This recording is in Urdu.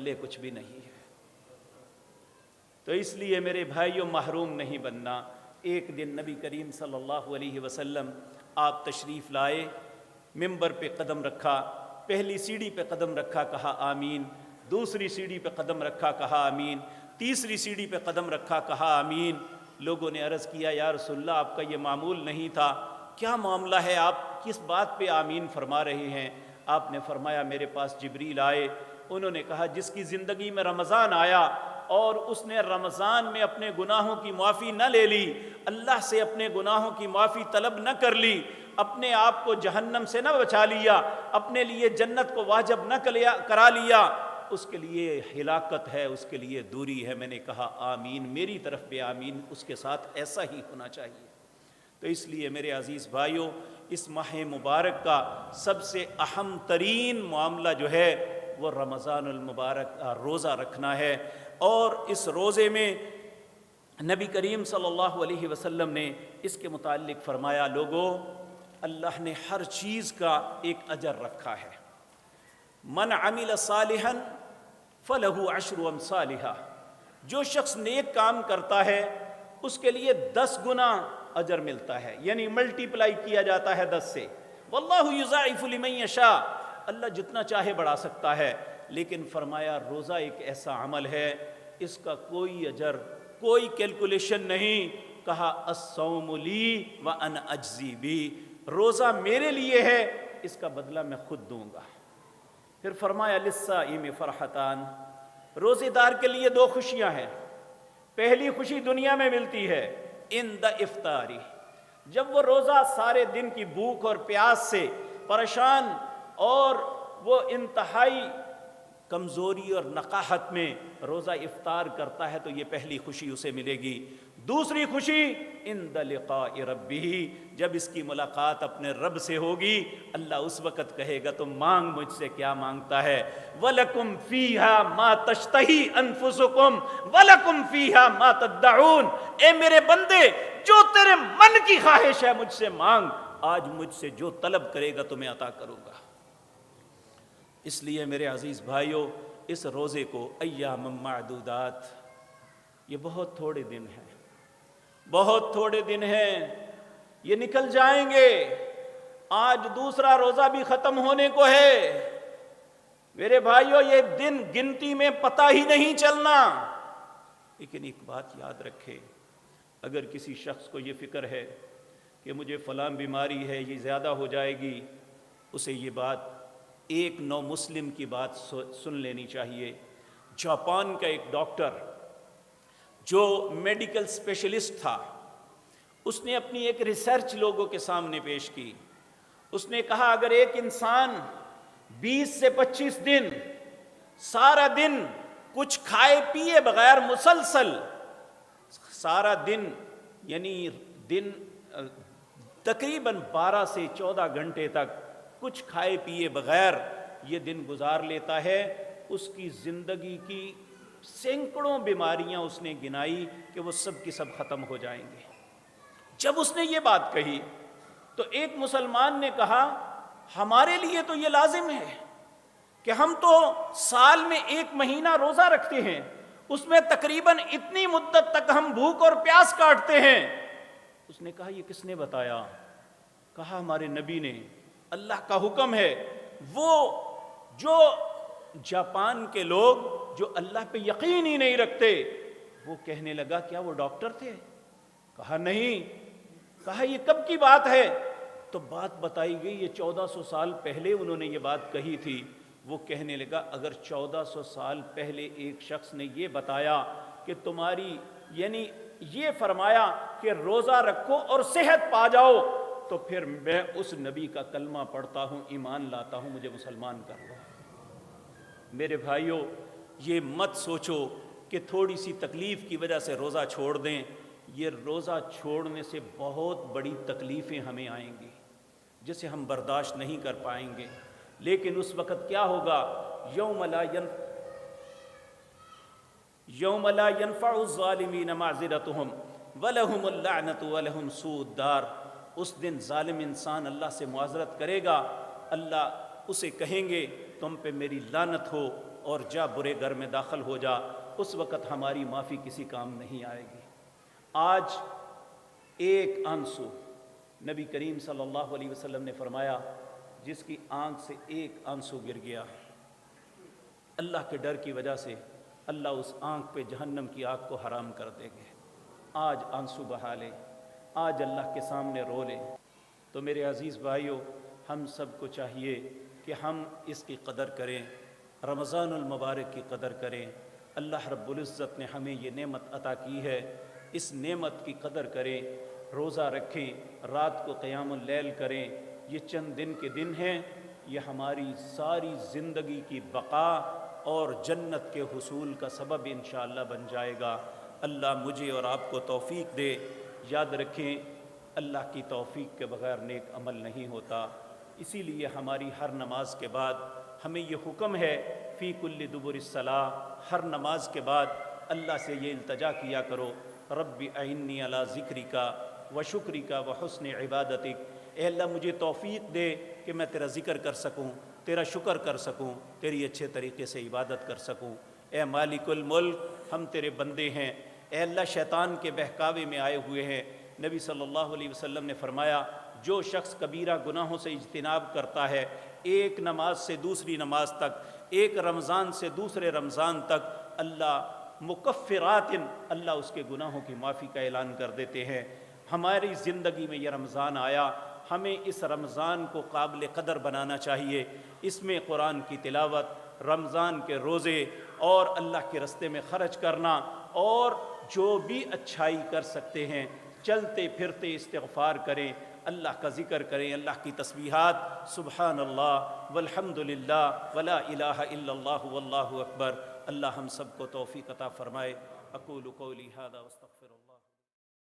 پلے کچھ بھی نہیں ہے۔ تو اس لیے میرے بھائیوں محروم نہیں بننا۔ ایک دن نبی کریم صلی اللہ علیہ وسلم آپ تشریف لائے، ممبر پہ قدم رکھا، پہلی سیڑھی پہ قدم رکھا، کہا آمین، دوسری سیڑھی پہ قدم رکھا، کہا آمین، تیسری سیڑھی پہ قدم رکھا، کہا آمین۔ لوگوں نے عرض کیا یا رسول اللہ آپ کا یہ معمول نہیں تھا، کیا معاملہ ہے، آپ کس بات پہ آمین فرما رہے ہیں؟ آپ نے فرمایا میرے پاس جبریل آئے، انہوں نے کہا جس کی زندگی میں رمضان آیا اور اس نے رمضان میں اپنے گناہوں کی معافی نہ لے لی، اللہ سے اپنے گناہوں کی معافی طلب نہ کر لی، اپنے آپ کو جہنم سے نہ بچا لیا، اپنے لیے جنت کو واجب نہ کرا لیا، اس کے لیے ہلاکت ہے، اس کے لیے دوری ہے۔ میں نے کہا آمین، میری طرف بھی آمین، اس کے ساتھ ایسا ہی ہونا چاہیے۔ تو اس لیے میرے عزیز بھائیوں، اس ماہ مبارک کا سب سے اہم ترین معاملہ جو ہے وہ رمضان المبارک کا روزہ رکھنا ہے۔ اور اس روزے میں نبی کریم صلی اللہ علیہ وسلم نے اس کے متعلق فرمایا، لوگوں اللہ نے ہر چیز کا ایک اجر رکھا ہے۔ من عمل صالحا فلہ عشر امثالھا، جو شخص نیک کام کرتا ہے اس کے لیے 10 گنا اجر ملتا ہے، یعنی ملٹیپلائی کیا جاتا ہے 10 سے۔ واللہ یضاعف لمن یشاء، اللہ جتنا چاہے بڑھا سکتا ہے، لیکن فرمایا روزہ ایک ایسا عمل ہے اس کا کوئی اجر، کوئی کیلکولیشن نہیں۔ کہا الصوم لی وانا اجزی بی، روزہ میرے لیے ہے، اس کا بدلہ میں خود دوں گا۔ پھر فرمایا للصائم فرحتان، روزے دار کے لیے 2 خوشیاں ہیں۔ پہلی خوشی دنیا میں ملتی ہے عند افطاری، جب وہ روزہ سارے دن کی بھوک اور پیاس سے پریشان اور وہ انتہائی کمزوری اور نقاہت میں روزہ افطار کرتا ہے تو یہ پہلی خوشی اسے ملے گی۔ دوسری خوشی عند لقاء ربہ، جب اس کی ملاقات اپنے رب سے ہوگی، اللہ اس وقت کہے گا تم مانگ مجھ سے کیا مانگتا ہے۔ وَلَكُمْ فِيهَا مَا تَشْتَهِي أَنفُسُكُمْ وَلَكُمْ فِيهَا مَا تَدَّعُونَ، اے میرے بندے جو تیرے من کی خواہش ہے مجھ سے مانگ، آج مجھ سے جو طلب کرے گا تمہیں عطا کروں گا۔ اس لیے میرے عزیز بھائیوں، اس روزے کو ایام معدودات، یہ بہت تھوڑے دن ہیں، بہت تھوڑے دن ہیں، یہ نکل جائیں گے۔ آج دوسرا روزہ بھی ختم ہونے کو ہے میرے بھائیوں، یہ دن گنتی میں پتہ ہی نہیں چلنا۔ لیکن ایک بات یاد رکھے، اگر کسی شخص کو یہ فکر ہے کہ مجھے فلاں بیماری ہے، یہ زیادہ ہو جائے گی، اسے یہ بات ایک نو مسلم کی بات سن لینی چاہیے۔ جاپان کا ایک ڈاکٹر جو میڈیکل اسپیشلسٹ تھا، اس نے اپنی ایک ریسرچ لوگوں کے سامنے پیش کی۔ اس نے کہا اگر ایک انسان 20 سے 25 دن سارا دن کچھ کھائے پیے بغیر مسلسل سارا دن، یعنی دن تقریباً 12 سے 14 گھنٹے تک کچھ کھائے پیے بغیر یہ دن گزار لیتا ہے، اس کی زندگی کی سینکڑوں بیماریاں اس نے گنائی کہ وہ سب کی سب ختم ہو جائیں گے۔ جب اس نے یہ بات کہی تو ایک مسلمان نے کہا ہمارے لیے تو یہ لازم ہے کہ ہم تو سال میں 1 مہینہ روزہ رکھتے ہیں، اس میں تقریباً اتنی مدت تک ہم بھوک اور پیاس کاٹتے ہیں۔ اس نے کہا یہ کس نے بتایا؟ کہا ہمارے نبی نے، اللہ کا حکم ہے۔ وہ جو جاپان کے لوگ جو اللہ پہ یقین ہی نہیں رکھتے، وہ کہنے لگا کیا وہ ڈاکٹر تھے؟ کہا نہیں۔ کہا یہ کب کی بات ہے؟ تو بات بتائی گئی، یہ 1400 سال پہلے انہوں نے یہ بات کہی تھی۔ وہ کہنے لگا اگر 1400 سال پہلے ایک شخص نے یہ بتایا کہ تمہاری، یعنی یہ فرمایا کہ روزہ رکھو اور صحت پا جاؤ، تو پھر میں اس نبی کا کلمہ پڑھتا ہوں، ایمان لاتا ہوں، مجھے مسلمان کر لو۔ میرے بھائیوں، یہ مت سوچو کہ تھوڑی سی تکلیف کی وجہ سے روزہ چھوڑ دیں۔ یہ روزہ چھوڑنے سے بہت بڑی تکلیفیں ہمیں آئیں گی جسے ہم برداشت نہیں کر پائیں گے۔ لیکن اس وقت کیا ہوگا؟ یوم لا ينفع الظالمین معذرتهم ولہم اللعنۃ ولہم سوء الدار۔ اس دن ظالم انسان اللہ سے معذرت کرے گا، اللہ اسے کہیں گے تم پہ میری لعنت ہو اور جا برے گھر میں داخل ہو جا، اس وقت ہماری معافی کسی کام نہیں آئے گی۔ آج ایک آنسو، نبی کریم صلی اللہ علیہ وسلم نے فرمایا جس کی آنکھ سے ایک آنسو گر گیا، اللہ کے ڈر کی وجہ سے اللہ اس آنکھ پہ جہنم کی آگ کو حرام کر دیں گے۔ آج آنسو بہا لے، آج اللہ کے سامنے رو لے۔ تو میرے عزیز بھائیوں، ہم سب کو چاہیے کہ ہم اس کی قدر کریں، رمضان المبارک کی قدر کریں۔ اللہ رب العزت نے ہمیں یہ نعمت عطا کی ہے، اس نعمت کی قدر کریں، روزہ رکھیں، رات کو قیام اللیل کریں۔ یہ چند دن کے دن ہیں، یہ ہماری ساری زندگی کی بقا اور جنت کے حصول کا سبب انشاءاللہ بن جائے گا۔ اللہ مجھے اور آپ کو توفیق دے۔ یاد رکھیں، اللہ کی توفیق کے بغیر نیک عمل نہیں ہوتا۔ اسی لیے ہماری ہر نماز کے بعد ہمیں یہ حکم ہے، فی کل دبر الصلاۃ، ہر نماز کے بعد اللہ سے یہ التجا کیا کرو، رب اعنی علی ذکرک و شکرک و حسن عبادتک۔ اے اللہ مجھے توفیق دے کہ میں تیرا ذکر کر سکوں، تیرا شکر کر سکوں، تیری اچھے طریقے سے عبادت کر سکوں۔ اے مالک الملک، ہم تیرے بندے ہیں۔ اے اللہ شیطان کے بہکاوے میں آئے ہوئے ہیں۔ نبی صلی اللہ علیہ وسلم نے فرمایا، جو شخص کبیرہ گناہوں سے اجتناب کرتا ہے، ایک نماز سے دوسری نماز تک، ایک رمضان سے دوسرے رمضان تک، اللہ مکفرات، اللہ اس کے گناہوں کی معافی کا اعلان کر دیتے ہیں۔ ہماری زندگی میں یہ رمضان آیا، ہمیں اس رمضان کو قابل قدر بنانا چاہیے۔ اس میں قرآن کی تلاوت، رمضان کے روزے اور اللہ کے راستے میں خرچ کرنا، اور جو بھی اچھائی کر سکتے ہیں، چلتے پھرتے استغفار کریں، اللہ کا ذکر کریں، اللہ کی تسبیحات، سبحان اللہ والحمد للہ ولا الہ الا اللہ واللہ اکبر۔ اللہ ہم سب کو توفیق عطا فرمائے۔ اقول قولی ھذا واستغفر اللہ۔